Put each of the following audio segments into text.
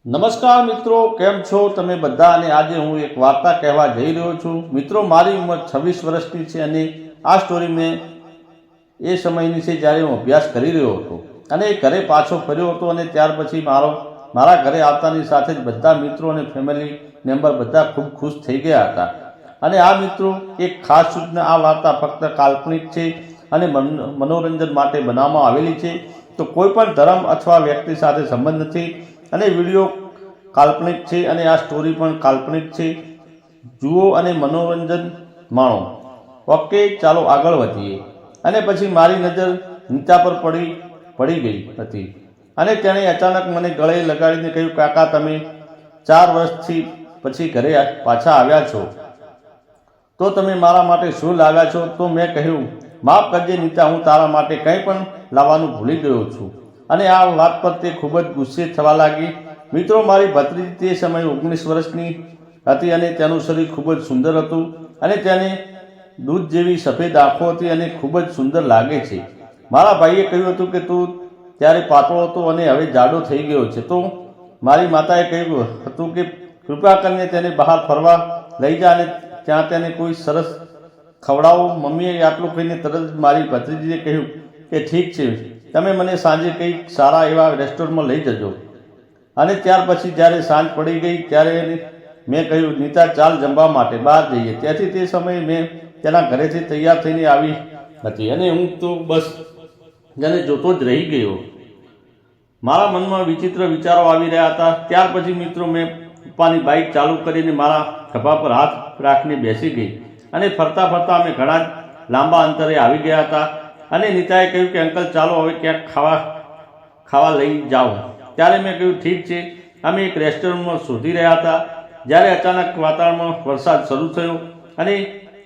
નમસ્કાર મિત્રો, કેમ છો તમે બધા? અને આજે હું એક વાર્તા કહેવા જઈ રહ્યો છું. મિત્રો, મારી ઉંમર 26 વર્ષની છે અને આ સ્ટોરી મેં એ સમયની છે જ્યારે હું અભ્યાસ કરી રહ્યો હતો અને ઘરે પાછો ફર્યો હતો. અને ત્યાર પછી મારા ઘરે આવતાની સાથે જ બધા મિત્રો અને ફેમિલી મેમ્બર બધા ખૂબ ખુશ થઈ ગયા હતા. અને આ મિત્રો, એક ખાસ સૂચના, આ વાર્તા ફક્ત કાલ્પનિક છે અને મનોરંજન માટે બનાવવામાં આવેલી છે. તો કોઈ પણ ધર્મ અથવા વ્યક્તિ સાથે સંબંધ નથી અને વિડીયો કાલ્પનિક છે અને આ સ્ટોરી પણ કાલ્પનિક છે. જુઓ અને મનોરંજન માણો. ઓકે, ચાલો આગળ વધીએ. અને પછી મારી નજર નીચા પર પડી ગઈ હતી અને તેણે અચાનક મને ગળે લગાડીને કહ્યું, કાકા, તમે 4 વર્ષથી પછી ઘરે પાછા આવ્યા છો, તો તમે મારા માટે શું લાવ્યા છો? તો મેં કહ્યું, માફ કરજે નીતા, હું તારા માટે કંઈ પણ લાવવાનું ભૂલી ગયો છું. અને આ વાત પર તે ખૂબ જ ગુસ્સે થવા લાગી. મિત્રો, મારી ભત્રીજી તે સમયે 19 વર્ષની હતી અને તેનું શરીર ખૂબ જ સુંદર હતું અને તેને દૂધ જેવી સફેદ આંખો હતી અને ખૂબ જ સુંદર લાગે છે. મારા ભાઈએ કહ્યું હતું કે તું ત્યારે પાતળો હતો અને હવે જાડો થઈ ગયો છે. તો મારી માતાએ કહ્યું હતું કે કૃપા કરીને તેને બહાર ફરવા લઈ જા અને ત્યાં તેને કોઈ સરસ ખવડાવો. મમ્મીએ આટલું કહીને તરત જ મારી ભત્રીજીએ કહ્યું કે ઠીક છે, તમે મને સાંજે કંઈક સારા એવા રેસ્ટોરન્ટમાં લઈ જજો. અને ત્યાર પછી જ્યારે સાંજ પડી ગઈ ત્યારે મેં કહ્યું, નીતા, ચાલ જમવા માટે બહાર જઈએ. ત્યાંથી તે સમયે મેં તેના ઘરેથી તૈયાર થઈને આવી હતી અને હું તો બસ તેને જોતો જ રહી ગયો. મારા મનમાં વિચિત્ર વિચારો આવી રહ્યા હતા. ત્યાર પછી મિત્રો, મેં પપ્પાની બાઇક ચાલુ કરીને મારા ખભા પર હાથ રાખીને બેસી ગઈ અને ફરતા ફરતા અમે ઘણા જ લાંબા અંતરે આવી ગયા હતા. અને નીતાએ કહ્યું કે અંકલ, ચાલો હવે ક્યાંક ખાવા લઈ જાઓ. ત્યારે મેં કહ્યું, ઠીક છે. અમે એક રેસ્ટોરન્ટમાં શોધી રહ્યા હતા જ્યારે અચાનક વાતાવરણમાં વરસાદ શરૂ થયો અને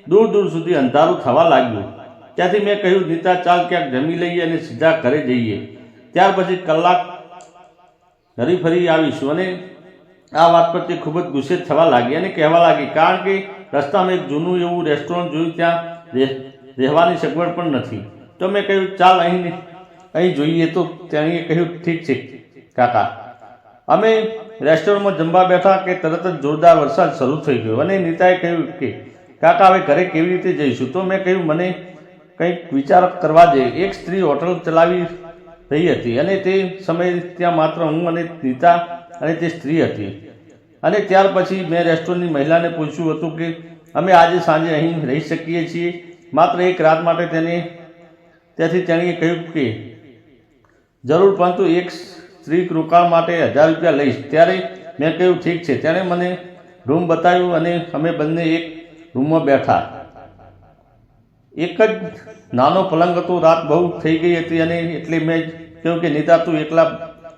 દૂર દૂર સુધી અંધારું થવા લાગ્યું. ત્યાંથી મેં કહ્યું, નીતા, ચાલ ક્યાંક જમી લઈએ અને સીધા ઘરે જઈએ. ત્યાર પછી કલાક હરી ફરી આવીશું. અને આ વાત પર તે ખૂબ જ ગુસ્સે થવા લાગી અને કહેવા લાગી, કારણ કે રસ્તામાં એક જૂનું એવું રેસ્ટોરન્ટ જોયું, ત્યાં રહેવાની સગવડ પણ નથી. તો મેં કહ્યું, ચાલ અહીં જોઈએ. તો તેણીએ કહ્યું, ઠીક છે કાકા. અમે રેસ્ટોરન્ટમાં જમવા બેઠા કે તરત જ જોરદાર વરસાદ શરૂ થઈ ગયો અને નીતાએ કહ્યું કે કાકા, હવે ઘરે કેવી રીતે જઈશું? તો મેં કહ્યું, મને કંઈક વિચાર કરવા દે. એક સ્ત્રી હોટલ ચલાવી રહી હતી અને તે સમયે ત્યાં માત્ર હું અને નીતા અને તે સ્ત્રી હતી. અને ત્યાર પછી મેં રેસ્ટોરન્ટની મહિલાને પૂછ્યું હતું કે અમે આજે સાંજે અહીં રહી શકીએ છીએ માત્ર એક રાત માટે. ત્યાંથી તેણીએ કહ્યું કે જરૂર, પરંતુ એક સ્ત્રી રોકાણ માટે 1000 રૂપિયા લઈશ. ત્યારે મેં કહ્યું, ઠીક છે. તેણે મને રૂમ બતાવ્યું અને અમે બંને એક રૂમમાં બેઠા. એક જ નાનો પલંગ હતો. રાત બહુ થઈ ગઈ હતી અને એટલે મેં કહ્યું કે નીતા, તું એકલા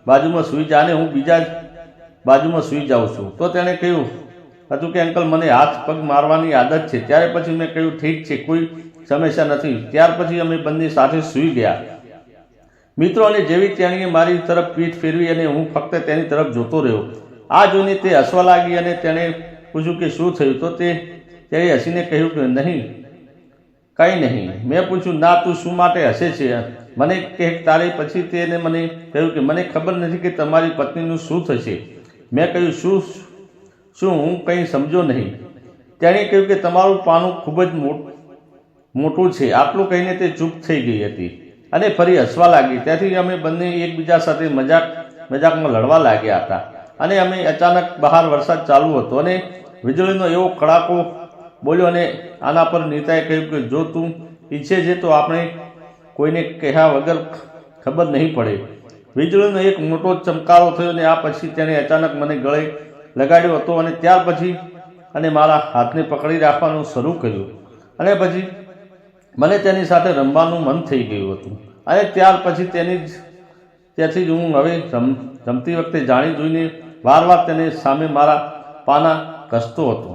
બાજુમાં સૂઈ જા અને હું બીજા બાજુમાં સૂઈ જાઉં છું. તો તેણે કહ્યું હતું કે અંકલ, મને હાથ પગ મારવાની આદત છે. ત્યારે પછી મેં કહ્યું, ઠીક છે, કોઈ સમસ્યા નથી. ત્યાર પછી અમે બંને સાથે સૂઈ ગયા. મિત્રો, અને જેવી તેણીએ મારી તરફ પીઠ ફેરવી અને હું ફક્ત તેની તરફ જોતો રહ્યો. આ જોઈને તે હસવા લાગી અને તેણે પૂછ્યું કે શું થયું? તો તેણે હસીને કહ્યું કે નહીં, કંઈ નહીં. મેં પૂછ્યું, ના, તું શું માટે હસે છે? મને કહે તારે. પછી તેને મને કહ્યું કે મને ખબર નથી કે તમારી પત્નીનું શું થશે. મેં કહ્યું, શું? હું કંઈ સમજો નહીં. તેણે કહ્યું કે તમારું પાનું ખૂબ જ મોટું છે. આટલું કહીને તે ચૂપ થઈ ગઈ હતી અને ફરી હસવા લાગી. ત્યાંથી અમે બંને એકબીજા સાથે મજાકમાં લડવા લાગ્યા હતા. અને અમે અચાનક બહાર વરસાદ ચાલુ હતો અને વીજળીનો એવો કડાકો બોલ્યો. અને આના પર નીતાએ કહ્યું કે જો તું ઈચ્છે છે તો આપણે કોઈને કહ્યા વગર ખબર નહીં પડે. વીજળીનો એક મોટો ચમકારો થયો અને આ પછી તેણે અચાનક મને ગળે લગાડ્યો હતો અને ત્યાર પછી અને મારા હાથને પકડી રાખવાનું શરૂ કર્યું. અને પછી મને તેની સાથે રમવાનું મન થઈ ગયું હતું. અને ત્યાર પછી ત્યાંથી જ હું હવે જમતી વખતે જાણી જોઈને વારવાર તેને સામે મારા પાના ઘસતો હતો.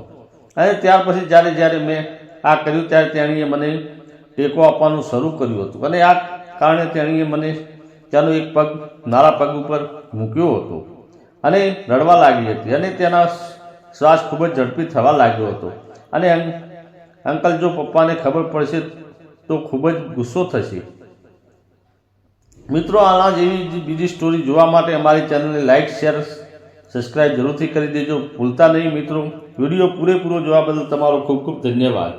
અને ત્યાર પછી જ્યારે મેં આ કર્યું ત્યારે તેણીએ મને ટેકો આપવાનું શરૂ કર્યું હતું. અને આ કારણે તેણીએ મને તેનો એક પગ મારા પગ ઉપર મૂક્યો હતો અને રડવા લાગી હતી. અને તેના શ્વાસ ખૂબ જ ઝડપી થવા લાગ્યો હતો. અને અંકલ, જો પપ્પાને ખબર પડશે તો ખૂબ જ ગુસ્સો થશે. મિત્રો, આના જેવી બીજી સ્ટોરી જોવા માટે અમારી ચેનલને લાઇક, શેર, સબસ્ક્રાઇબ જરૂરથી કરી દેજો, ભૂલતા નહીં મિત્રો. વિડીયો પૂરેપૂરો જોવા બદલ તમારો ખૂબ ખૂબ ધન્યવાદ.